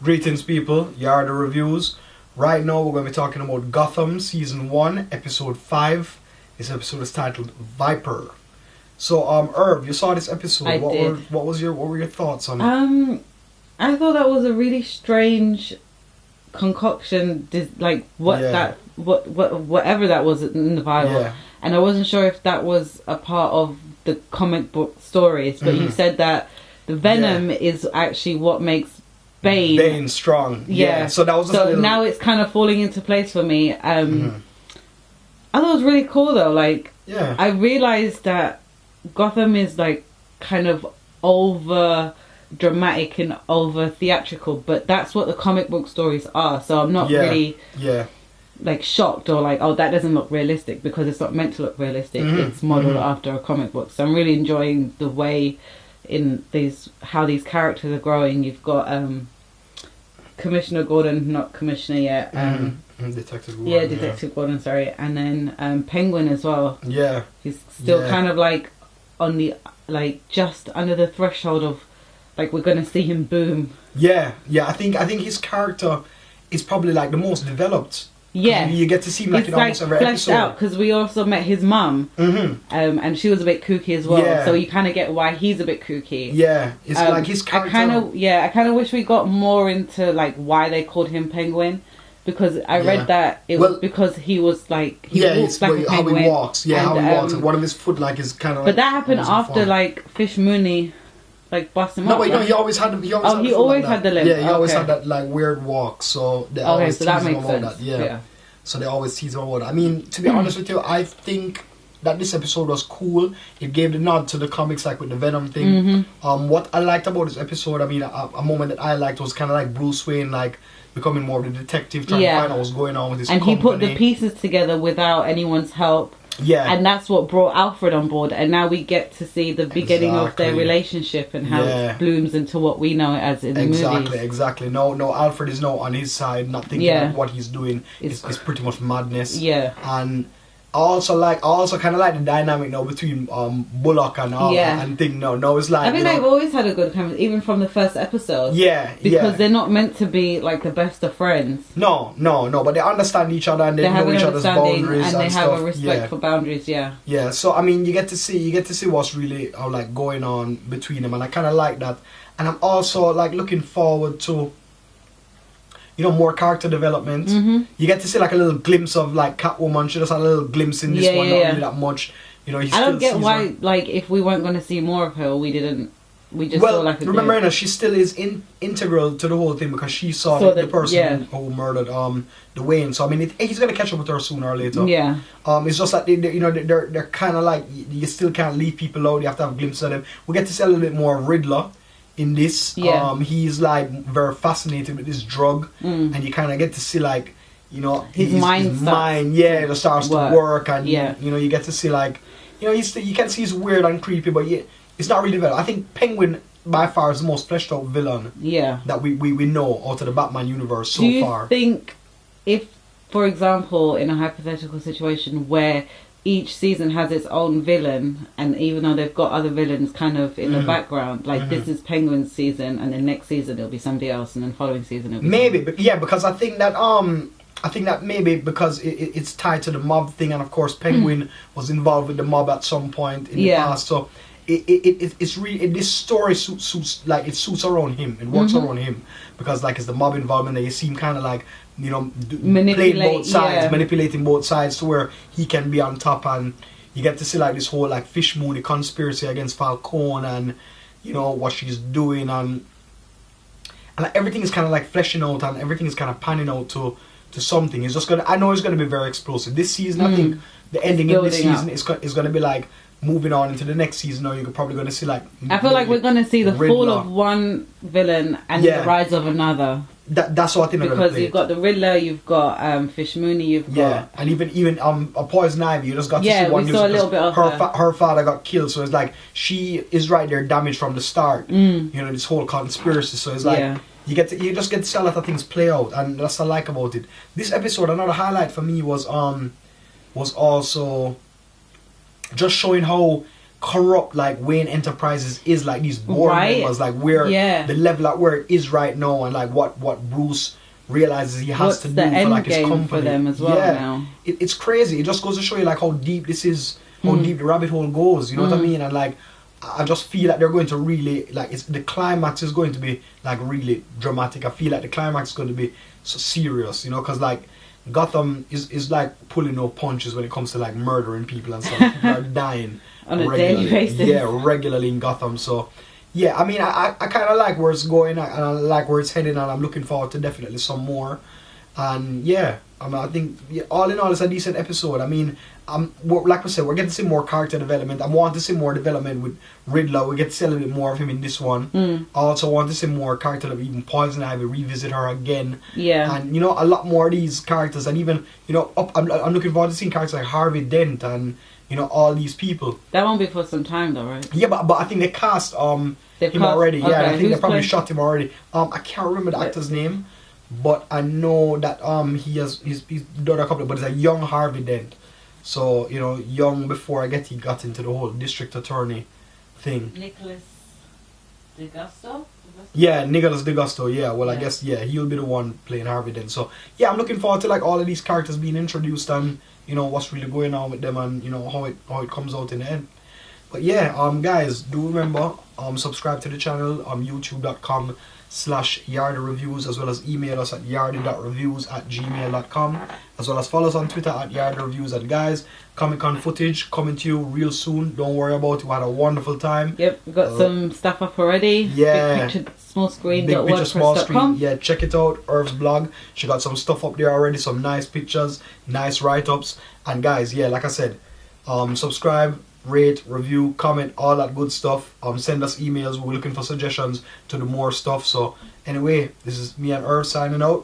Greetings, people. You are the reviews. Right now, we're going to be talking about Gotham Season 1, Episode 5. This episode is titled Viper. So, Irv, you saw this episode. I did. What were your thoughts on it? I thought that was a really strange concoction, whatever that was in the Bible. Yeah. And I wasn't sure if that was a part of the comic book stories, but you said that the venom is actually what makes Bane strong. Yeah. So that was now it's kind of falling into place for me. I thought it was really cool though. Like, I realized that Gotham is like kind of over dramatic and over theatrical, but that's what the comic book stories are. So I'm not really like shocked or like, oh, that doesn't look realistic, because it's not meant to look realistic. It's modeled after a comic book. So I'm really enjoying the way how these characters are growing. You've got Commissioner Gordon, not Commissioner yet. Detective Gordon. Yeah, Detective Gordon, sorry. And then Penguin as well. Yeah. He's still kind of like on the, like, just under the threshold of, like, we're going to see him boom. Yeah. I think his character is probably like the most developed. Yeah. You get to see him like in almost every fleshed episode. out, because we also met his mum. And she was a bit kooky as well. Yeah. So you kind of get why he's a bit kooky. Yeah. It's like his character. I kind of wish we got more into like why they called him Penguin. Because I read that it was because he was like walks like a penguin. How he walks. Yeah, how he walks. And one of his foot like is kind of. But that happened after like Fish Mooney, like bust him up. No, but he always had. He always had the limp. Yeah, he always had that like weird walk. So they always tease him about that. Yeah. So they always tease him about that. I mean, to be honest with you, I think that this episode was cool. It gave the nod to the comics, like with the Venom thing. What I liked about this episode, I mean, a moment that I liked was kind of like Bruce Wayne, like becoming more of a detective, trying to find out what's going on with his company. And he put the pieces together without anyone's help. Yeah. And that's what brought Alfred on board. And now we get to see the beginning of their relationship and how it blooms into what we know it as in the movies. Exactly. No, Alfred is now on his side, not thinking that what he's doing is pretty much madness. Yeah. And I also kind of like the dynamic now between Bullock and and thing. No, it's like I think they've always had a good chemistry, even from the first episode. Yeah, because they're not meant to be like the best of friends. No, but they understand each other and they know each other's boundaries and they have a respect for boundaries. Yeah. Yeah. So I mean, you get to see what's really like going on between them, and I kind of like that. And I'm also like looking forward to, you know, more character development. You get to see like a little glimpse of like Catwoman. She just had a little glimpse in this one, not really that much. You know, I don't get why, like, if we weren't going to see more of her, we just saw like a remember, Anna, she still is integral to the whole thing, because she saw the person who murdered the Wayne. So I mean, he's going to catch up with her sooner or later. Yeah. It's just like they're kind of like, you still can't leave people out. You have to have a glimpse of them. We get to see a little bit more of Riddler in this. He's like very fascinated with this drug, and you kind of get to see like, you know, his mind it starts to work, and you know, you get to see like, you know, you can see he's weird and creepy, but it's not really developed. I think Penguin by far is the most fleshed out villain that we know out of the Batman universe so far. Do you think, if, for example, in a hypothetical situation where each season has its own villain, and even though they've got other villains kind of in the background, like this is Penguin's season, and then next season it'll be somebody else, and then following season it'll be because I think that maybe because it's tied to the mob thing, and of course Penguin was involved with the mob at some point in the past, so it's really, this story suits around him. It works around him, because like it's the mob involvement that you see him kind of like, you know, playing both sides, manipulating both sides to where he can be on top, and you get to see like this whole like Fish Mooney conspiracy against Falcone, and you know what she's doing, and like, everything is kind of like fleshing out, and everything is kind of panning out to something. It's just I know it's gonna be very explosive this season. I think the ending in this season is gonna be like moving on into the next season, or you're probably going to see like, I feel like we're going to see the fall of one villain and the rise of another. That's what I think, because you've got the Riddler, you've got Fish Mooney, you've got and even a Poison Ivy. You just got to see one. We saw a little bit of her father got killed, so it's like she is right there, damaged from the start. You know, this whole conspiracy. So it's like you just get to see a lot of things play out, and that's what I like about it. This episode, another highlight for me was also just showing how corrupt like Wayne Enterprises is, like these board members, like where the level at where it is right now, and like what Bruce realizes he has to do for like his company for them as well now. It's crazy. It just goes to show you like how deep this is, how deep the rabbit hole goes, you know what I mean? And like I just feel like they're going to really like, the climax is going to be like really dramatic. I feel like the climax is going to be so serious, you know, because like Gotham is like pulling no punches when it comes to like murdering people and stuff. People are dying on a daily basis. Yeah, regularly in Gotham. So yeah, I mean, I kind of like where it's going, and I like where it's heading, and I'm looking forward to definitely some more. And yeah, I think all in all, it's a decent episode. I mean, like I said, we're getting to see more character development. I want to see more development with Riddler. We get to see a little bit more of him in this one. I also want to see more character of even Poison Ivy, revisit her again. Yeah. And, you know, a lot more of these characters. And even, you know, I'm looking forward to seeing characters like Harvey Dent and, you know, all these people. That won't be for some time though, right? Yeah, but I think they cast him already. Okay. Yeah, I think they probably shot him already. I can't remember the actor's name, but I know that he's done a couple, but it's a young Harvey Dent. So, you know, young before he got into the whole district attorney thing. Nicholas DeGusto? Yeah, Nicholas DeGusto, yeah. Well, I guess, yeah, he'll be the one playing Harvey Dent. So, yeah, I'm looking forward to, like, all of these characters being introduced and, you know, what's really going on with them and, you know, how it comes out in the end. But, yeah, guys, do remember, subscribe to the channel, youtube.com/YardaReviews, as well as email us at yarda.reviews@gmail.com, as well as follow us on Twitter at YardaReviews. And guys, Comic-Con footage coming to you real soon. Don't worry about it. We had a wonderful time. Yep, we've got some stuff up already. Yeah. Big picture, small screen. Big picture, small screen. Yeah, check it out. Irv's blog. She got some stuff up there already. Some nice pictures, nice write-ups. And guys, yeah, like I said, subscribe, rate, review, comment, all that good stuff. Send us emails. We're looking for suggestions to do more stuff. So anyway, this is me and Irv signing out.